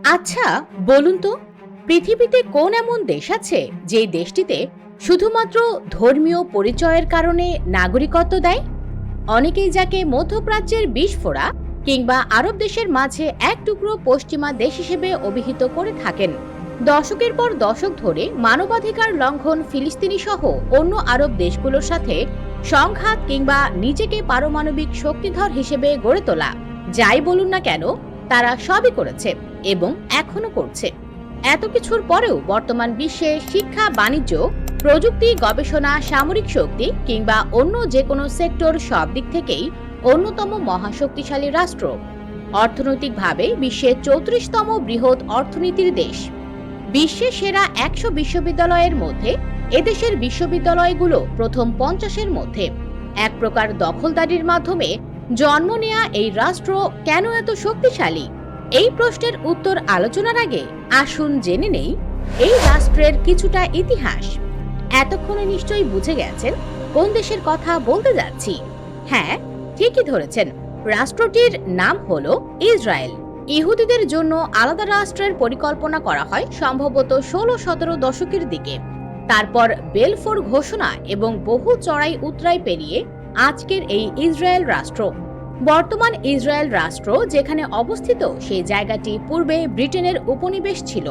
আচ্ছা, বলুন তো, পৃথিবীতে কোন এমন দেশ আছে যেই দেশটিতে শুধুমাত্র ধর্মীয় পরিচয়ের কারণে নাগরিকত্ব দেয়? অনেকেই যাকে মধ্যপ্রাচ্যের বিস্ফোরা কিংবা আরব দেশের মাঝে এক টুকরো পশ্চিমা দেশ হিসেবে অভিহিত করে থাকেন। দশকের পর দশক ধরে মানবাধিকার লঙ্ঘন, ফিলিস্তিনি সহ অন্য আরব দেশগুলোর সাথে সংঘাত কিংবা নিজেকে পারমাণবিক শক্তিধর হিসেবে গড়ে তোলা, যাই বলুন না কেন, তারা সবই করেছে এবং এখনো করছে। এত কিছুর পরেও বর্তমান বিশ্বে শিক্ষা, বাণিজ্য, প্রযুক্তি, গবেষণা, সামরিক শক্তি কিংবা অন্য যে কোনো সেক্টর সব দিক থেকেই অন্যতম মহাশক্তিশালী রাষ্ট্র। অর্থনৈতিকভাবে বিশ্বের 34তম বৃহৎ অর্থনীতির দেশ। বিশ্বের সেরা 100 বিশ্ববিদ্যালয়ের মধ্যে এদেশের বিশ্ববিদ্যালয়গুলো প্রথম 50-এর মধ্যে। এক প্রকার দখলদারির মাধ্যমে জন্ম নেয়া এই রাষ্ট্র কেন এত শক্তিশালী? এই প্রশ্নের উত্তর আলোচনার আগে আসুন জেনে নেই এই রাষ্ট্রের কিছুটা ইতিহাস। এতক্ষণে নিশ্চয়ই বুঝে গেছেন কোন দেশের কথা বলতে যাচ্ছি। হ্যাঁ, ঠিকই ধরেছেন, রাষ্ট্রটির নাম হলো ইসরায়েল। ইহুদিদের জন্য আলাদা রাষ্ট্রের পরিকল্পনা করা হয় সম্ভবত 16-17 দশকের দিকে। তারপর বেলফোর ঘোষণা এবং বহু চড়াই উতরাই পেরিয়ে আজকের এই ইসরায়েল রাষ্ট্র। বর্তমান ইসরায়েল রাষ্ট্র যেখানে অবস্থিত সেই জায়গাটি পূর্বে ব্রিটেনের উপনিবেশ ছিল।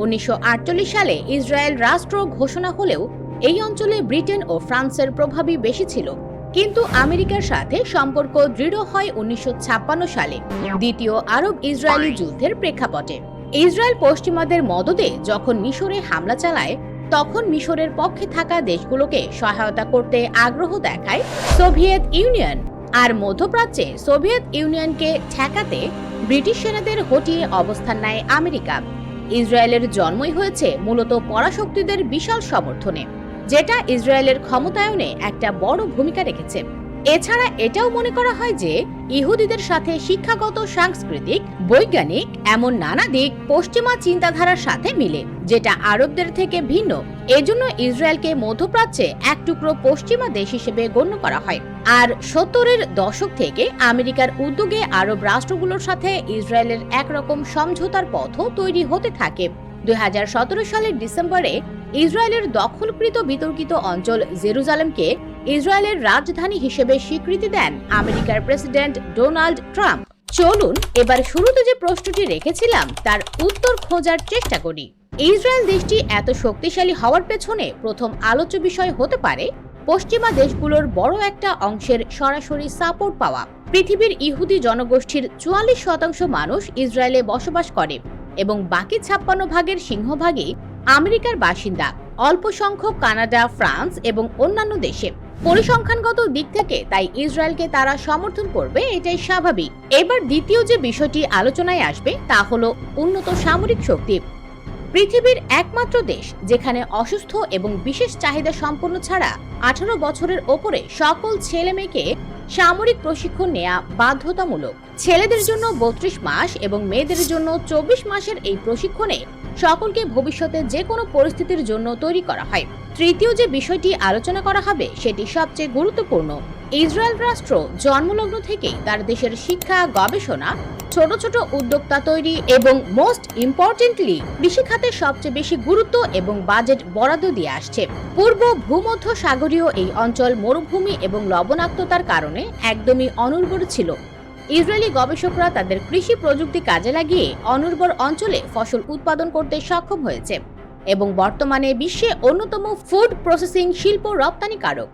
1948 সালে ইসরায়েল রাষ্ট্র ঘোষণা হলেও এই অঞ্চলে ব্রিটেন ও ফ্রান্সের প্রভাবই বেশি ছিল। কিন্তু আমেরিকার সাথে সম্পর্ক দৃঢ় হয় 1956 সালে দ্বিতীয় আরব ইসরায়েলি যুদ্ধের প্রেক্ষাপটে। ইসরায়েল পশ্চিমাদের মদদে যখন মিশরে হামলা চালায়, তখন মিশরের পক্ষে থাকা দেশগুলোকে সহায়তা করতে আগ্রহ দেখায় সোভিয়েত ইউনিয়ন। আর মধ্যপ্রাচ্যে সোভিয়েত ইউনিয়নকে ঠেকাতে ব্রিটিশ সেনাদের হটিয়ে অবস্থান নেয় আমেরিকা। ইসরায়েলের জন্মই হয়েছে মূলত পরাশক্তিদের বিশাল সমর্থনে, যেটা ইসরায়েলের ক্ষমতায়নে একটা বড় ভূমিকা রেখেছে। এছাড়া এটাও মনে করা হয় যে ইহুদিদের সাথে শিক্ষাগত, সাংস্কৃতিক, বৈজ্ঞানিক এমন নানা দিক পশ্চিমা চিন্তাধারার সাথে মিলে, যেটা আরবদের থেকে ভিন্ন। এজন্য ইসরায়েলকে মধ্যপ্রাচ্যে এক টুকরো পশ্চিমা দেশ হিসেবে গণ্য করা হয়। আর 70-এর দশক থেকে আমেরিকার উদ্যোগে আরব রাষ্ট্রগুলোর সাথে ইসরায়েলের একরকম সমঝোতার পথও তৈরি হতে থাকে। 2017 সালের ডিসেম্বরে ইসরায়েলের দখলকৃত বিতর্কিত অঞ্চল জেরুজালেমকে ইসরায়েলের রাজধানী হিসেবে স্বীকৃতি দেন আমেরিকার প্রেসিডেন্ট ডোনাল্ড ট্রাম্প। চলুন এবার শুরুতে যে প্রশ্নটি রেখেছিলাম তার উত্তর খোঁজার চেষ্টা করি। ইসরায়েল দেশটি এত শক্তিশালী হওয়ার পেছনে প্রথম আলোচ্য বিষয় হতে পারে পশ্চিমা দেশগুলোর বড় একটা অংশের সরাসরি সাপোর্ট পাওয়া। পৃথিবীর ইহুদি জনগোষ্ঠীর 44% মানুষ ইসরায়েলে বসবাস করে এবং বাকি 56% সিংহভাগই আমেরিকার বাসিন্দা। অল্প সংখ্যক কানাডা, ফ্রান্স এবং অন্যান্য দেশে। পরিসংখ্যানগত দিক থেকে তাই ইসরায়েলকে তারা সমর্থন করবে, এটাই স্বাভাবিক। এবার দ্বিতীয় যে বিষয়টি আলোচনায় আসবে তা হলো উন্নত সামরিক শক্তি। পৃথিবীর একমাত্র দেশ যেখানে অসুস্থ এবং বিশেষ চাহিদা সম্পন্ন ছাড়া 18 বছরের ওপরে সকল ছেলে মেয়েকে সামরিক প্রশিক্ষণ নেওয়া বাধ্যতামূলক। ছেলেদের জন্য 32 মাস এবং মেয়েদের জন্য 24 মাসের এই প্রশিক্ষণে সকলকে ভবিষ্যতে যে কোনো পরিস্থিতির জন্য তৈরি করা হয়। তৃতীয় যে বিষয়টি আলোচনা করা হবে সেটি সবচেয়ে গুরুত্বপূর্ণ। ইসরায়েল রাষ্ট্র জন্মলগ্ন থেকেই তার দেশের শিক্ষা, গবেষণা, ছোট ছোট উদ্যোক্তা তৈরি এবং মোস্ট ইম্পর্টেন্টলি কৃষিখাতে সবচেয়ে বেশি গুরুত্ব এবং বাজেট বরাদ্দ দিয়ে আসছে। পূর্ব ভূমধ্য সাগরীয় এই অঞ্চল মরুভূমি এবং লবণাক্ততার কারণে একদমই অনুর্বর ছিল। ইসরায়েলি গবেষকরা তাদের কৃষি প্রযুক্তি কাজে লাগিয়ে অনুর্বর অঞ্চলে ফসল উৎপাদন করতে সক্ষম হয়েছে এবং বর্তমানে বিশ্বে অন্যতম ফুড প্রসেসিং শিল্প রপ্তানিকারক।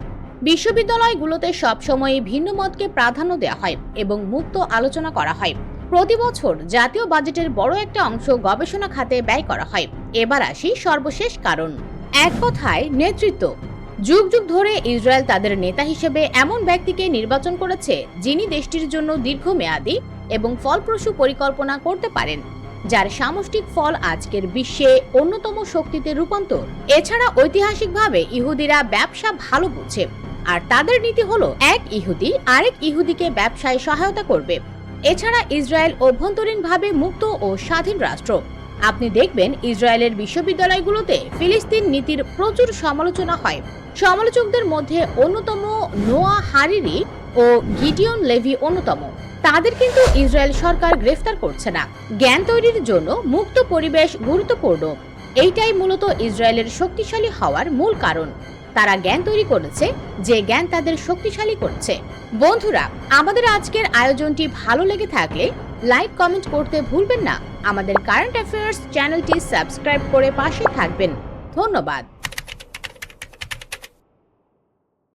বিশ্ববিদ্যালয়গুলোতে সবসময় ভিন্ন মতকে প্রাধান্য দেওয়া হয় এবং মুক্ত আলোচনা করা হয়। প্রতি বছর জাতীয় বাজেটের বড় একটা অংশ গবেষণা খাতে ব্যয় করা হয়। এবার আসি সর্বশেষ কারণ, এক কথায় নেতৃত্ব। যুগ যুগ ধরে ইসরায়েল তাদের নেতা হিসেবে এমন ব্যক্তিকে নির্বাচন করেছে যিনি দেশটির জন্য দীর্ঘমেয়াদী এবং ফলপ্রসূ পরিকল্পনা করতে পারেন, যার সামষ্টিক ফল আজকের বিশ্বে অন্যতম শক্তিতে রূপান্তর। এছাড়া ঐতিহাসিকভাবে ইহুদিরা ব্যবসা ভালো বুঝে, আর তাদের নীতি হলো এক ইহুদি আরেক ইহুদিকে ব্যবসায় সহায়তা করবে। এছাড়া ইসরায়েল অভ্যন্তরীণভাবে মুক্ত ও স্বাধীন রাষ্ট্র। আপনি দেখবেন ইসরায়েলের বিশ্ববিদ্যালয়গুলোতে ফিলিস্তিন নীতির প্রচুর সমালোচনা হয়। সমালোচকদের মধ্যে অন্যতম নোয়া হারিরি ও গিডিয়ন লেভি অন্যতম। তাদের কিন্তু ইসরায়েল সরকার গ্রেফতার করছে না। জ্ঞান তৈরির জন্য মুক্ত পরিবেশ গুরুত্বপূর্ণ। এইটাই মূলত ইসরায়েলের শক্তিশালী হওয়ার মূল কারণ। তারা জ্ঞান তৈরি করেছে, যে জ্ঞান তাদের শক্তিশালী করছে। বন্ধুরা, আমাদের আজকের আয়োজনটি ভালো লেগে থাকলে লাইক কমেন্ট করতে ভুলবেন না। আমাদের কারেন্ট অ্যাফেয়ার্স চ্যানেলটি সাবস্ক্রাইব করে পাশে থাকবেন। ধন্যবাদ।